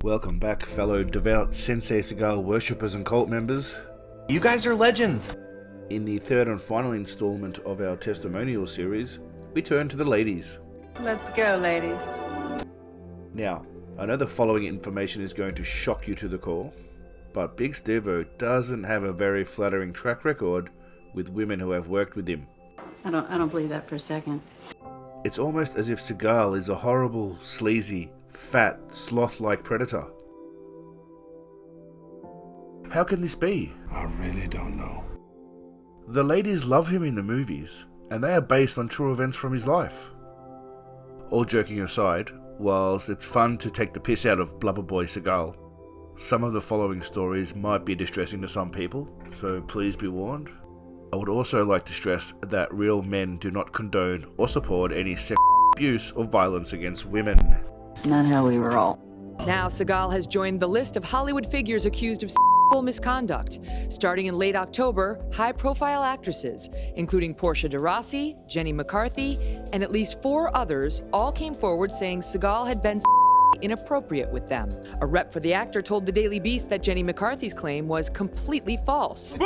Welcome back, fellow devout Sensei Seagal worshippers and cult members. You guys are legends! In the third and final installment of our testimonial series, we turn to the ladies. Let's go, ladies. Now, I know the following information is going to shock you to the core, but Big Steve-O doesn't have a very flattering track record with women who have worked with him. I don't believe that for a second. It's almost as if Seagal is a horrible, sleazy, fat, sloth-like predator. How can this be? I really don't know. The ladies love him in the movies, and they are based on true events from his life. All joking aside, whilst it's fun to take the piss out of Blubber Boy Seagal, some of the following stories might be distressing to some people, so please be warned. I would also like to stress that real men do not condone or support any sexual abuse or violence against women. It's not how we roll. Now Seagal has joined the list of Hollywood figures accused of sexual misconduct. Starting in late October, high-profile actresses, including Portia de Rossi, Jenny McCarthy, and at least 4 others, all came forward saying Seagal had been inappropriate with them. A rep for the actor told the Daily Beast that Jenny McCarthy's claim was completely false.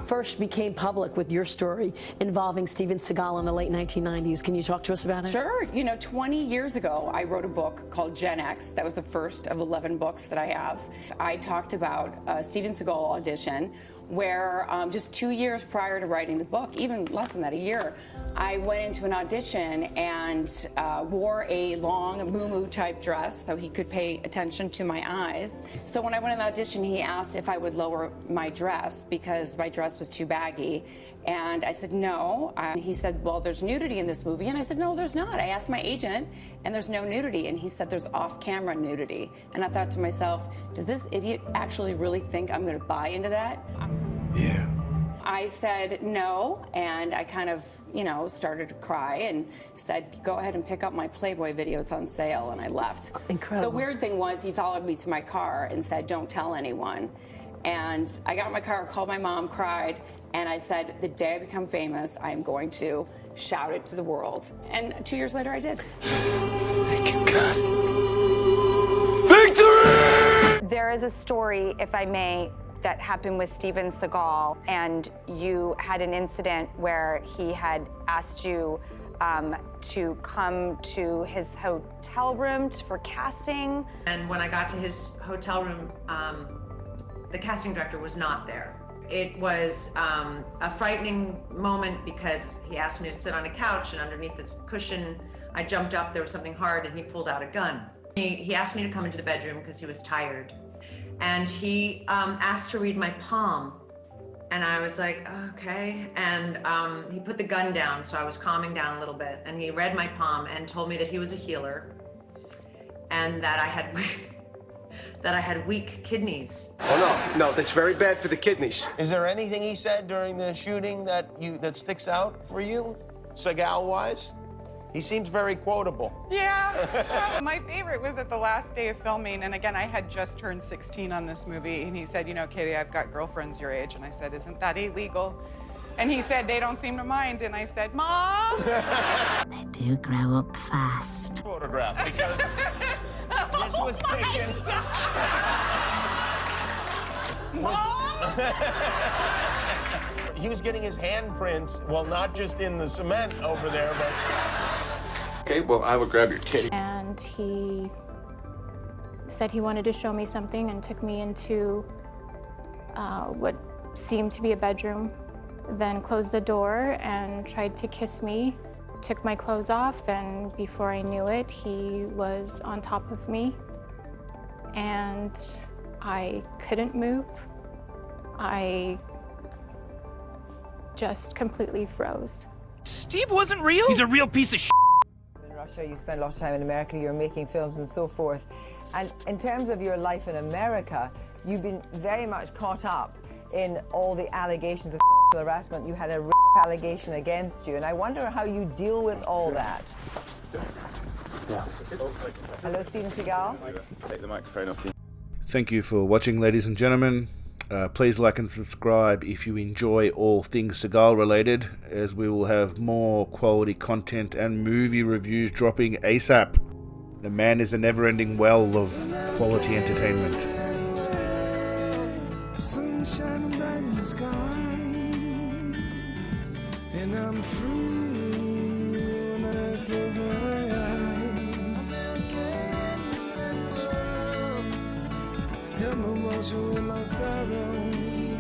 First became public with your story involving Steven Seagal in the late 1990s. Can you talk to us about it? Sure. 20 years ago, I wrote a book called Gen X. That was the first of 11 books that I have. I talked about a Steven Seagal audition where just 2 years prior to writing the book, even less than that, a year, I went into an audition and wore a long muumuu type dress so he could pay attention to my eyes. So when I went in the audition, he asked if I would lower my dress because my dress was too baggy. And I said, no. He said, well, there's nudity in this movie. And I said, no, there's not. I asked my agent, and there's no nudity. And he said, there's off-camera nudity. And I thought to myself, does this idiot actually really think I'm going to buy into that? Yeah. I said no, and I kind of, started to cry and said, go ahead and pick up my Playboy videos on sale, and I left. Incredible. The weird thing was he followed me to my car and said, don't tell anyone. And I got in my car, called my mom, cried, and I said, the day I become famous, I am going to shout it to the world. And 2 years later, I did. Thank you, God. Victory! There is a story, if I may, that happened with Steven Seagal, and you had an incident where he had asked you to come to his hotel room for casting. And when I got to his hotel room, the casting director was not there. It was a frightening moment because he asked me to sit on a couch, and underneath this cushion, I jumped up, there was something hard, and he pulled out a gun. He asked me to come into the bedroom because he was tired. And he asked to read my palm. And I was like, okay. And he put the gun down, so I was calming down a little bit. And he read my palm and told me that he was a healer and that I had weak kidneys. Oh, no, that's very bad for the kidneys. Is there anything he said during the shooting that sticks out for you, Seagal-wise? He seems very quotable. Yeah. My favorite was at the last day of filming, and again, I had just turned 16 on this movie, and he said, Katie, I've got girlfriends your age. And I said, isn't that illegal? And he said, they don't seem to mind. And I said, Mom! They do grow up fast. Photograph, because this was taken. Mom! He was getting his handprints, well, not just in the cement over there, but... Okay, well, I will grab your titty. And he said he wanted to show me something and took me into what seemed to be a bedroom, then closed the door and tried to kiss me, took my clothes off, and before I knew it, he was on top of me. And I couldn't move. I just completely froze. Steve wasn't real? He's a real piece of shit. In Russia, you spent a lot of time in America, you're making films and so forth. And in terms of your life in America, you've been very much caught up in all the allegations of harassment. You had a allegation against you, and I wonder how you deal with all that. Yeah. Hello, Steven Seagal. Take the microphone off you. Thank you for watching, ladies and gentlemen. Please like and subscribe if you enjoy all things Seagal related, as we will have more quality content and movie reviews dropping ASAP. The man is a never-ending well of quality entertainment. Sunshine bright in the sky, and I'm free when I close my eyes. Help me wash away my sorrow.